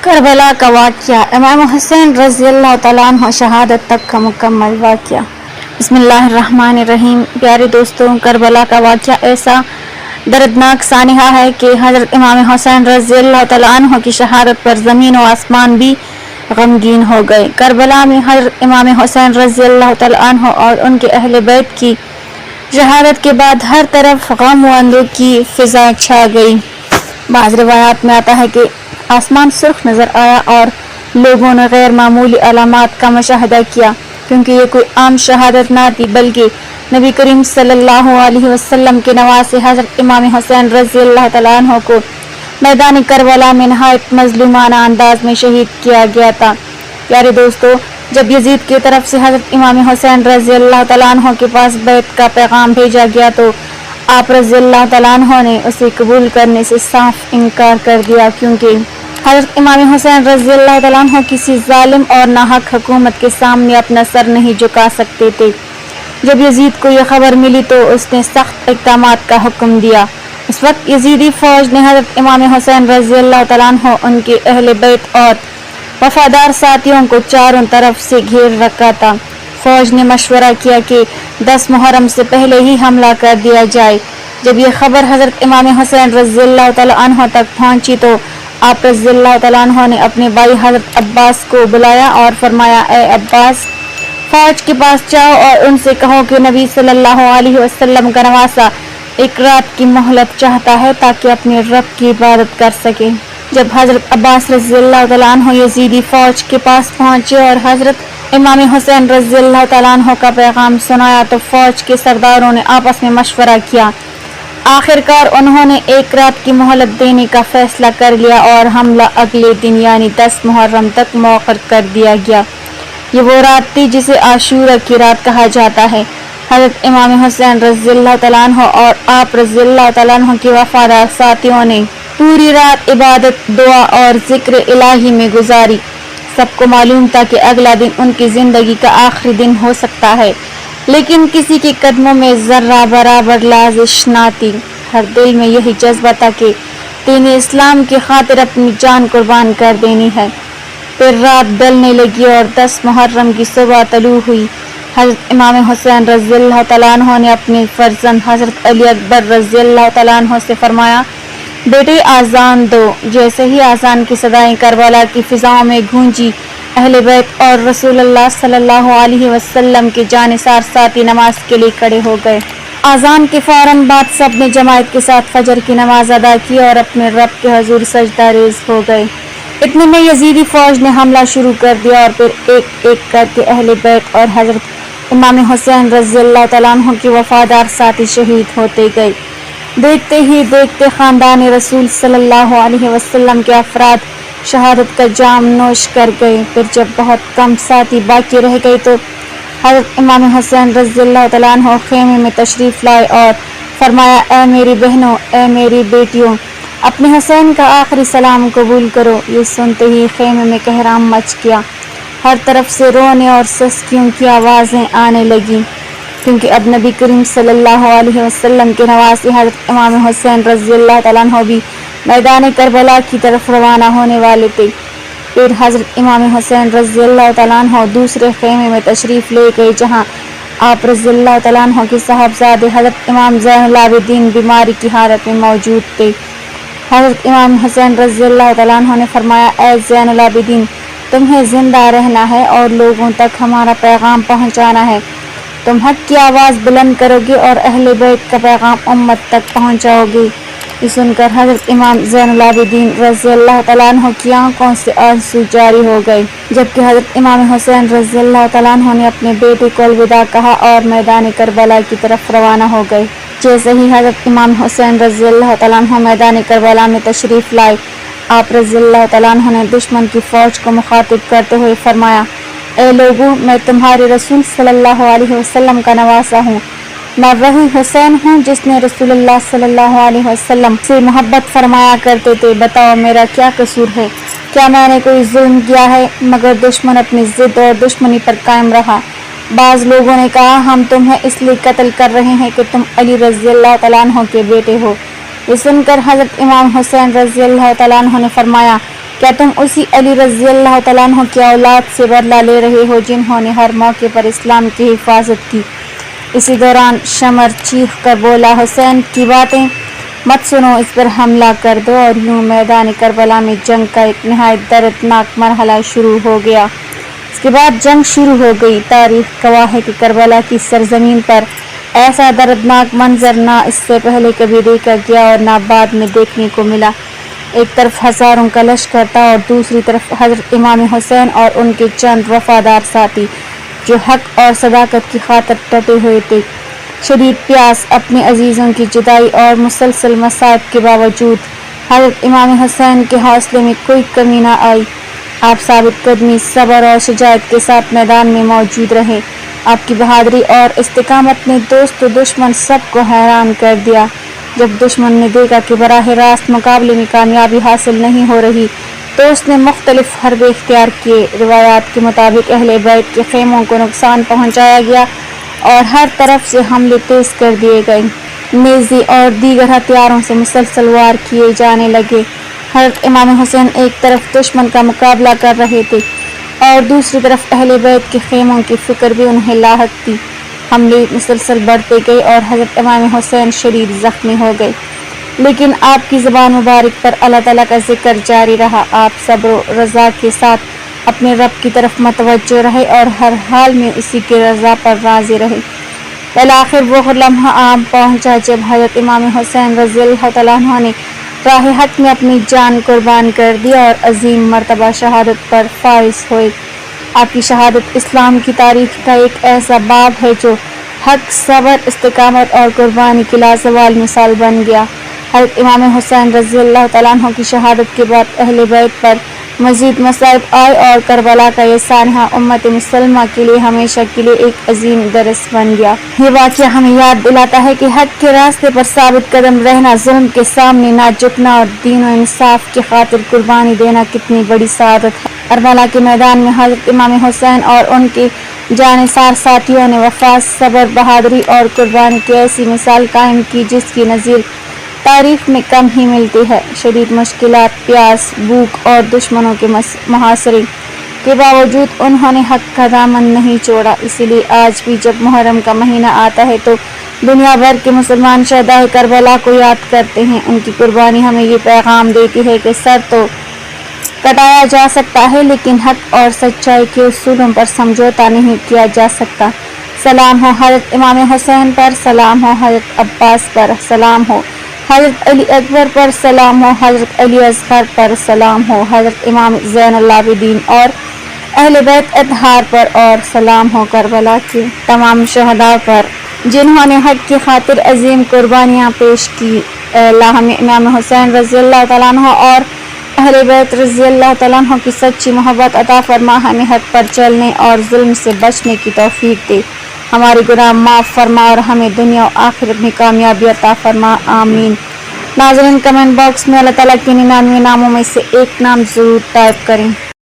کربلا کا واقعہ، امام حسین رضی اللہ تعالیٰ عنہ شہادت تک کا مکمل واقعہ۔ بسم اللہ الرحمن الرحیم۔ پیارے دوستوں، کربلا کا واقعہ ایسا دردناک سانحہ ہے کہ حضرت امام حسین رضی اللہ تعالیٰ عنہ کی شہادت پر زمین و آسمان بھی غمگین ہو گئے۔ کربلا میں حضرت امام حسین رضی اللہ تعالیٰ عنہ اور ان کے اہل بیت کی شہادت کے بعد ہر طرف غم و اندوہ کی فضا چھا گئی۔ بعض روایات میں آتا ہے کہ آسمان سرخ نظر آیا اور لوگوں نے غیر معمولی علامات کا مشاہدہ کیا، کیونکہ یہ کوئی عام شہادت نہ تھی بلکہ نبی کریم صلی اللہ علیہ وسلم کے نواسے حضرت امام حسین رضی اللہ تعالیٰ عنہ کو میدان کربلا میں نہایت مظلومانہ انداز میں شہید کیا گیا تھا۔ پیارے دوستو، جب یزید کی طرف سے حضرت امام حسین رضی اللہ تعالیٰ عنہ کے پاس بیعت کا پیغام بھیجا گیا تو آپ رضی اللہ تعالیٰ عنہ نے اسے قبول کرنے سے صاف انکار کر دیا، کیونکہ حضرت امام حسین رضی اللہ تعالیٰ عنہ کسی ظالم اور ناحق حکومت کے سامنے اپنا سر نہیں جھکا سکتے تھے۔ جب یزید کو یہ خبر ملی تو اس نے سخت اقدامات کا حکم دیا۔ اس وقت یزیدی فوج نے حضرت امام حسین رضی اللہ تعالیٰ عنہ، ان کے اہل بیت اور وفادار ساتھیوں کو چاروں طرف سے گھیر رکھا تھا۔ فوج نے مشورہ کیا کہ 10 محرم سے پہلے ہی حملہ کر دیا جائے۔ جب یہ خبر حضرت امام حسین رضی اللہ تعالیٰ عنہ تک پہنچی تو آپ رضی اللہ تعالیٰ عنہ نے اپنے بھائی حضرت عباس کو بلایا اور فرمایا، اے عباس، فوج کے پاس جاؤ اور ان سے کہو کہ نبی صلی اللہ علیہ وسلم کا نواسہ ایک رات کی مہلت چاہتا ہے تاکہ اپنے رب کی عبادت کر سکے۔ جب حضرت عباس رضی اللہ تعالیٰ عنہ یزیدی فوج کے پاس پہنچے اور حضرت امام حسین رضی اللہ تعالیٰ عنہ کا پیغام سنایا تو فوج کے سرداروں نے آپس میں مشورہ کیا۔ آخر کار انہوں نے ایک رات کی مہلت دینے کا فیصلہ کر لیا اور حملہ اگلے دن یعنی 10 محرم تک مؤخر کر دیا گیا۔ یہ وہ رات تھی جسے عاشورہ کی رات کہا جاتا ہے۔ حضرت امام حسین رضی اللہ تعالیٰ عنہ اور آپ رضی اللہ تعالیٰ عنہ کے وفادار ساتھیوں نے پوری رات عبادت، دعا اور ذکر الہی میں گزاری۔ سب کو معلوم تھا کہ اگلا دن ان کی زندگی کا آخری دن ہو سکتا ہے، لیکن کسی کے قدموں میں ذرہ برابر لرزش نہ تھی۔ ہر دل میں یہی جذبہ تھا کہ دین اسلام کی خاطر اپنی جان قربان کر دینی ہے۔ پھر رات ڈھلنے لگی اور 10 محرم کی صبح طلوع ہوئی۔ حضرت امام حسین رضی اللہ تعالیٰ عنہ نے اپنے فرزند حضرت علی اکبر رضی اللہ تعالیٰ عنہ سے فرمایا، بیٹے آذان دو۔ جیسے ہی آذان کی صدائیں کربلا کی فضاؤں میں گونجی، اہل بیت اور رسول اللہ صلی اللہ علیہ وسلم کے جانثار ساتھی نماز کے لیے کھڑے ہو گئے۔ آذان کے فوراً بعد سب نے جماعت کے ساتھ فجر کی نماز ادا کی اور اپنے رب کے حضور سجدہ ریز ہو گئے۔ اتنے میں یزیدی فوج نے حملہ شروع کر دیا اور پھر ایک ایک کر کے اہل بیت اور حضرت امام حسین رضی اللہ تعالیٰ عنہ کے وفادار ساتھی شہید ہوتے گئے۔ دیکھتے ہی دیکھتے خاندان رسول صلی اللہ علیہ وسلم کے افراد شہادت کا جام نوش کر گئے۔ پھر جب بہت کم ساتھی باقی رہ گئے تو حضرت امام حسین رضی اللہ تعالیٰ عنہ خیمے میں تشریف لائے اور فرمایا، اے میری بہنوں، اے میری بیٹیوں، اپنے حسین کا آخری سلام قبول کرو۔ یہ سنتے ہی خیمے میں کہرام مچ گیا۔ ہر طرف سے رونے اور سسکیوں کی آوازیں آنے لگیں، کیونکہ اب نبی کریم صلی اللہ علیہ وسلم کے نواسے حضرت امام حسین رضی اللہ تعالیٰ عنہ بھی میدان کربلا کی طرف روانہ ہونے والے تھے۔ پھر حضرت امام حسین رضی اللہ تعالیٰ عنہ دوسرے خیمے میں تشریف لے گئے، جہاں آپ رضی اللہ تعالیٰ عنہ کے صاحبزادے حضرت امام زین العابدین بیماری کی حالت میں موجود تھے۔ حضرت امام حسین رضی اللہ تعالیٰ عنہ نے فرمایا، اے زین العابدین، تمہیں زندہ رہنا ہے اور لوگوں تک ہمارا پیغام پہنچانا ہے۔ تم حق کی آواز بلند کرو گے اور اہل بیت کا پیغام امت تک پہنچاؤ گے۔ یہ سن کر حضرت امام زین العابدین رضی اللہ تعالیٰ عنہ کی آنکھوں سے آنسو جاری ہو گئے، جبکہ حضرت امام حسین رضی اللہ تعالیٰ عنہ نے اپنے بیٹے کو الوداع کہا اور میدان کربلا کی طرف روانہ ہو گئے۔ جیسے ہی حضرت امام حسین رضی اللہ تعالیٰ عنہ میدان کربلا میں تشریف لائے، آپ رضی اللہ تعالیٰ عنہ نے دشمن کی فوج کو مخاطب کرتے ہوئے فرمایا، اے لوگوں، میں تمہارے رسول صلی اللہ علیہ وسلم کا نواسہ ہوں۔ میں وہی حسین ہوں جس نے رسول اللہ صلی اللہ علیہ وسلم سے محبت فرمایا کرتے تھے۔ بتاؤ میرا کیا قصور ہے؟ کیا میں نے کوئی ظلم کیا ہے؟ مگر دشمن اپنی ضد اور دشمنی پر قائم رہا۔ بعض لوگوں نے کہا، ہم تمہیں اس لیے قتل کر رہے ہیں کہ تم علی رضی اللہ تعالیٰ عنہ کے بیٹے ہو۔ یہ سن کر حضرت امام حسین رضی اللہ تعالیٰ عنہ نے فرمایا، کیا تم اسی علی رضی اللہ تعالیٰ عنہ کی اولاد سے بدلہ لے رہے ہو جنہوں نے ہر موقع پر اسلام کی حفاظت کی؟ اسی دوران شمر چیخ کر بولا، حسین کی باتیں مت سنو، اس پر حملہ کر دو، اور یوں میدان کربلا میں جنگ کا ایک نہایت دردناک مرحلہ شروع ہو گیا۔ اس کے بعد جنگ شروع ہو گئی۔ تاریخ گواہ ہے کہ کربلا کی سرزمین پر ایسا دردناک منظر نہ اس سے پہلے کبھی دیکھا گیا اور نہ بعد میں دیکھنے کو ملا۔ ایک طرف ہزاروں کا لشکر تھا اور دوسری طرف حضرت امام حسین اور ان کے چند وفادار ساتھی جو حق اور صداقت کی خاطر ڈٹے ہوئے تھے۔ شدید پیاس، اپنے عزیزوں کی جدائی اور مسلسل مصائب کے باوجود حضرت امام حسین کے حوصلے میں کوئی کمی نہ آئی۔ آپ ثابت قدمی، صبر اور شجاعت کے ساتھ میدان میں موجود رہے۔ آپ کی بہادری اور استقامت نے دوست و دشمن سب کو حیران کر دیا۔ جب دشمن نے دیکھا کہ براہ راست مقابلے میں کامیابی حاصل نہیں ہو رہی تو اس نے مختلف حربے اختیار کیے۔ روایات کے مطابق اہل بیت کے خیموں کو نقصان پہنچایا گیا اور ہر طرف سے حملے تیز کر دیے گئے۔ نیزے اور دیگر ہتھیاروں سے مسلسل وار کیے جانے لگے۔ حضرت امام حسین ایک طرف دشمن کا مقابلہ کر رہے تھے اور دوسری طرف اہل بیت کے خیموں کی فکر بھی انہیں لاحق تھی۔ حملے مسلسل بڑھتے گئے اور حضرت امام حسین شدید زخمی ہو گئے، لیکن آپ کی زبان مبارک پر اللہ تعالیٰ کا ذکر جاری رہا۔ آپ صبر و رضا کے ساتھ اپنے رب کی طرف متوجہ رہے اور ہر حال میں اسی کی رضا پر راضی رہے۔ بالآخر وہ لمحہ عام پہنچا جب حضرت امام حسین رضی اللہ تعالیٰ عنہ نے راہ حق میں اپنی جان قربان کر دی اور عظیم مرتبہ شہادت پر فائز ہوئے۔ آپ کی شہادت اسلام کی تاریخ کا ایک ایسا باب ہے جو حق، صبر، استقامت اور قربانی کی لازوال مثال بن گیا۔ حضرت امام حسین رضی اللہ تعالیٰ عنہ کی شہادت کے بعد اہل بیت پر مزید مصائب آئے اور کربلا کا یہ سانحہ امت مسلمہ کے لیے ہمیشہ کے لیے ایک عظیم درس بن گیا۔ یہ واقعہ ہمیں یاد دلاتا ہے کہ حق کے راستے پر ثابت قدم رہنا، ظلم کے سامنے نہ جھکنا اور دین و انصاف کی خاطر قربانی دینا کتنی بڑی سعادت ہے۔ کربلا کے میدان میں حضرت امام حسین اور ان کے جانثار ساتھیوں نے وفا، صبر، بہادری اور قربانی کی ایسی مثال قائم کی جس کی نظیر تاریخ میں کم ہی ملتی ہے۔ شدید مشکلات، پیاس، بھوک اور دشمنوں کے محاصرے کے باوجود انہوں نے حق کا دامن نہیں چھوڑا۔ اسی لیے آج بھی جب محرم کا مہینہ آتا ہے تو دنیا بھر کے مسلمان شہدائے کربلا کو یاد کرتے ہیں۔ ان کی قربانی ہمیں یہ پیغام دیتی ہے کہ سر تو کٹایا جا سکتا ہے لیکن حق اور سچائی کے اصولوں پر سمجھوتا نہیں کیا جا سکتا۔ سلام ہو حضرت امام حسین پر، سلام ہو حضرت عباس پر، سلام ہو حضرت علی اکبر پر، سلام ہو حضرت علی اصغر پر، سلام ہو حضرت امام زین العابدین اور اہل بیت اطہار پر، اور سلام ہو کربلا کے تمام شہداء پر جنہوں نے حق کی خاطر عظیم قربانیاں پیش کی۔ اے اللہ ہمیں امام حسین رضی اللہ تعالیٰ عنہ اور اہل بیت رضی اللہ تعالیٰ عنہ کی سچی محبت عطا فرما، ہمیں حق پر چلنے اور ظلم سے بچنے کی توفیق دے، ہمارے گناہ معاف فرما اور ہمیں دنیا و آخرت میں کامیابی عطا فرما، آمین۔ ناظرین، کمنٹ باکس میں اللہ تعالیٰ کے 99 ناموں میں سے ایک نام ضرور ٹائپ کریں۔